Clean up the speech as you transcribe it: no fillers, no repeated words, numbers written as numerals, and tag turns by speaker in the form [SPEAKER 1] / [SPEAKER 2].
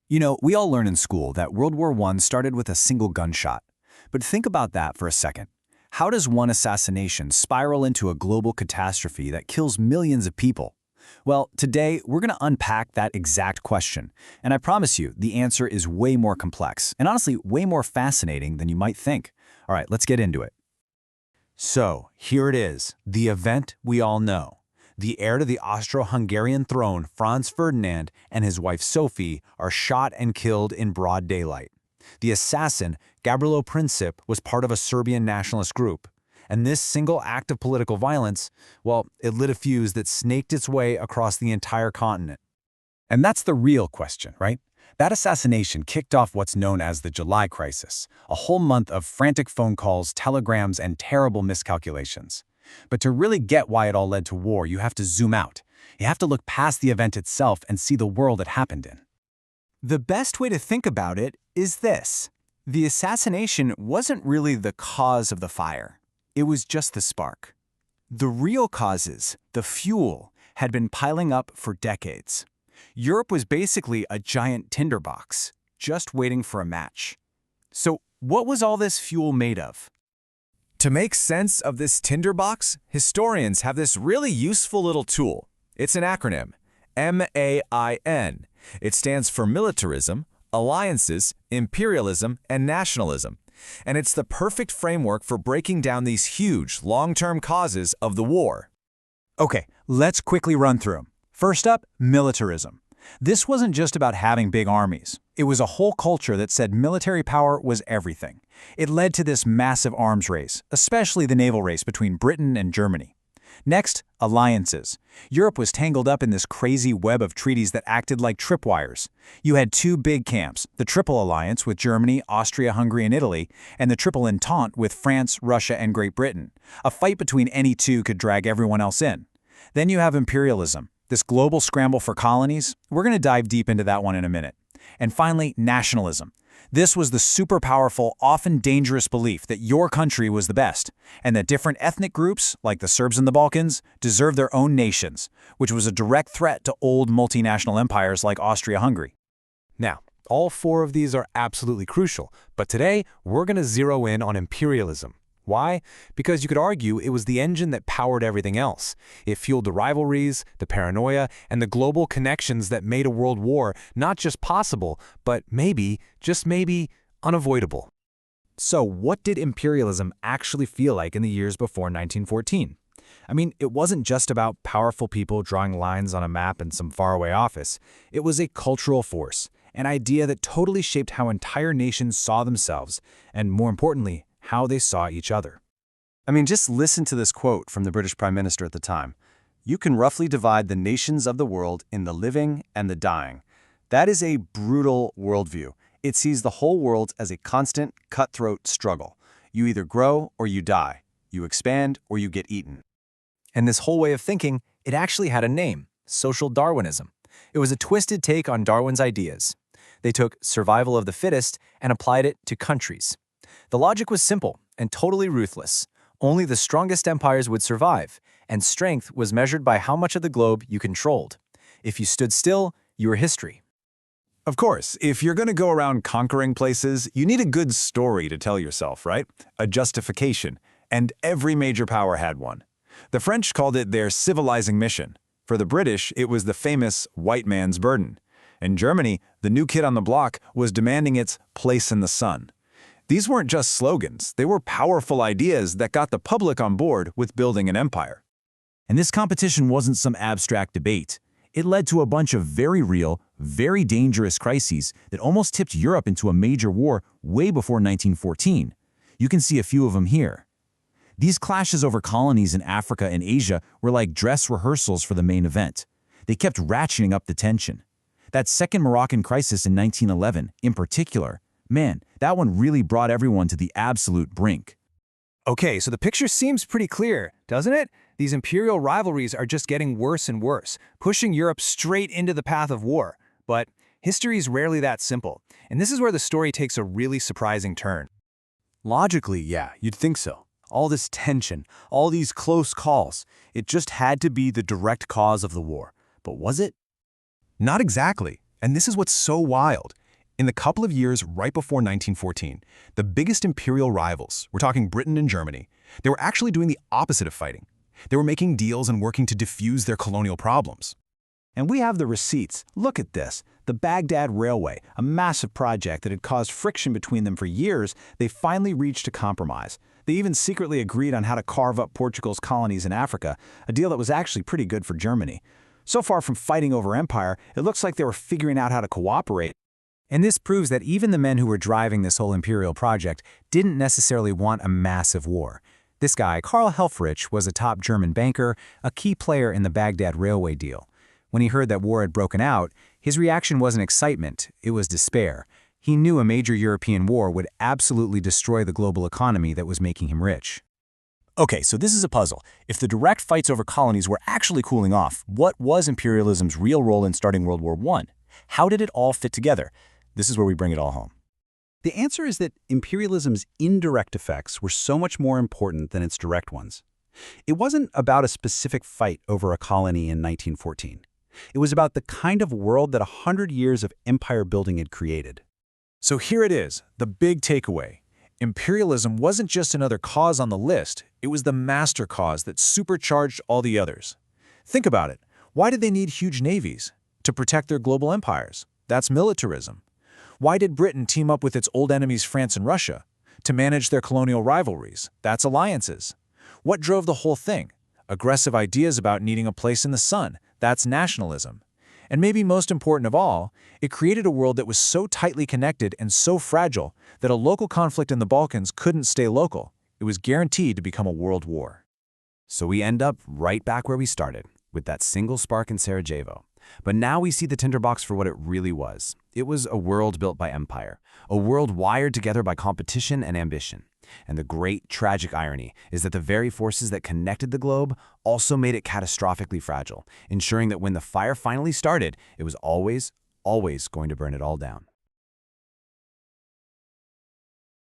[SPEAKER 1] You know, we all learn in school that World War I started with a single gunshot. But think about that for a second. How does one assassination spiral into a global catastrophe that kills millions of people? Well, today we're going to unpack that exact question. And I promise you, the answer is way more complex and honestly way more fascinating than you might think. All right, let's get into it. So, here it is, the event we all know. The heir to the Austro-Hungarian throne, Franz Ferdinand, and his wife Sophie are shot and killed in broad daylight. The assassin, Gavrilo Princip, was part of a Serbian nationalist group. And this single act of political violence, well, it lit a fuse that snaked its way across the entire continent. And that's the real question, right? That assassination kicked off what's known as the July Crisis, a whole month of frantic phone calls, telegrams, and terrible miscalculations. But to really get why it all led to war, you have to zoom out. You have to look past the event itself and see the world it happened in.
[SPEAKER 2] The best way to think about it is this. The assassination wasn't really the cause of the fire. It was just the spark. The real causes, the fuel, had been piling up for decades. Europe was basically a giant tinderbox, just waiting for a match. So what was all this fuel made of?
[SPEAKER 3] To make sense of this tinderbox, historians have this really useful little tool. It's an acronym, MAIN. It stands for militarism, alliances, imperialism, and nationalism. And it's the perfect framework for breaking down these huge, long-term causes of the war.
[SPEAKER 1] Okay, let's quickly run through them. First up, militarism. This wasn't just about having big armies. It was a whole culture that said military power was everything. It led to this massive arms race, especially the naval race between Britain and Germany. Next, alliances. Europe was tangled up in this crazy web of treaties that acted like tripwires. You had two big camps, the Triple Alliance with Germany, Austria, Hungary, and Italy, and the Triple Entente with France, Russia, and Great Britain. A fight between any two could drag everyone else in. Then you have imperialism, this global scramble for colonies. We're going to dive deep into that one in a minute. And finally, nationalism. This was the super powerful, often dangerous belief that your country was the best, and that different ethnic groups, like the Serbs in the Balkans, deserved their own nations, which was a direct threat to old multinational empires like Austria-Hungary.
[SPEAKER 4] Now, all four of these are absolutely crucial, but today we're going to zero in on imperialism. Why? Because you could argue it was the engine that powered everything else. It fueled the rivalries, the paranoia, and the global connections that made a world war not just possible, but maybe, just maybe, unavoidable.
[SPEAKER 1] So what did imperialism actually feel like in the years before 1914? I mean, it wasn't just about powerful people drawing lines on a map in some faraway office. It was a cultural force, an idea that totally shaped how entire nations saw themselves, and more importantly, how they saw each other. I mean, just listen to this quote from the British Prime Minister at the time. "You can roughly divide the nations of the world in the living and the dying." That is a brutal worldview. It sees the whole world as a constant, cutthroat struggle. You either grow or you die. You expand or you get eaten.
[SPEAKER 2] And this whole way of thinking, it actually had a name, social Darwinism. It was a twisted take on Darwin's ideas. They took survival of the fittest and applied it to countries. The logic was simple and totally ruthless. Only the strongest empires would survive, and strength was measured by how much of the globe you controlled. If you stood still, you were history.
[SPEAKER 3] Of course, if you're going to go around conquering places, you need a good story to tell yourself, right? A justification. And every major power had one. The French called it their civilizing mission. For the British, it was the famous white man's burden. In Germany, the new kid on the block was demanding its place in the sun. These weren't just slogans, they were powerful ideas that got the public on board with building an empire.
[SPEAKER 1] And this competition wasn't some abstract debate. It led to a bunch of very real, very dangerous crises that almost tipped Europe into a major war way before 1914. You can see a few of them here. These clashes over colonies in Africa and Asia were like dress rehearsals for the main event. They kept ratcheting up the tension. That second Moroccan crisis in 1911, in particular, man, that one really brought everyone to the absolute brink.
[SPEAKER 2] Okay, so the picture seems pretty clear, doesn't it? These imperial rivalries are just getting worse and worse, pushing Europe straight into the path of war. But history is rarely that simple, and this is where the story takes a really surprising turn.
[SPEAKER 1] Logically, yeah, you'd think so. All this tension, all these close calls, it just had to be the direct cause of the war. But was it?
[SPEAKER 3] Not exactly. And this is what's so wild. In the couple of years right before 1914, the biggest imperial rivals, we're talking Britain and Germany, they were actually doing the opposite of fighting. They were making deals and working to diffuse their colonial problems.
[SPEAKER 1] And we have the receipts. Look at this. The Baghdad Railway, a massive project that had caused friction between them for years, they finally reached a compromise. They even secretly agreed on how to carve up Portugal's colonies in Africa, a deal that was actually pretty good for Germany. So far from fighting over empire, it looks like they were figuring out how to cooperate.
[SPEAKER 2] And this proves that even the men who were driving this whole imperial project didn't necessarily want a massive war. This guy, Karl Helfrich, was a top German banker, a key player in the Baghdad Railway deal. When he heard that war had broken out, his reaction wasn't excitement, it was despair. He knew a major European war would absolutely destroy the global economy that was making him rich.
[SPEAKER 1] Okay, so this is a puzzle. If the direct fights over colonies were actually cooling off, what was imperialism's real role in starting World War I? How did it all fit together? This is where we bring it all home.
[SPEAKER 5] The answer is that imperialism's indirect effects were so much more important than its direct ones. It wasn't about a specific fight over a colony in 1914. It was about the kind of world that 100 years of empire building had created.
[SPEAKER 3] So here it is, the big takeaway. Imperialism wasn't just another cause on the list, it was the master cause that supercharged all the others. Think about it. Why did they need huge navies? To protect their global empires. That's militarism. Why did Britain team up with its old enemies France and Russia? To manage their colonial rivalries. That's alliances. What drove the whole thing? Aggressive ideas about needing a place in the sun. That's nationalism. And maybe most important of all, it created a world that was so tightly connected and so fragile that a local conflict in the Balkans couldn't stay local. It was guaranteed to become a world war.
[SPEAKER 1] So we end up right back where we started, with that single spark in Sarajevo. But now we see the tinderbox for what it really was. It was a world built by empire, a world wired together by competition and ambition. And the great, tragic irony is that the very forces that connected the globe also made it catastrophically fragile, ensuring that when the fire finally started, it was always going to burn it all down.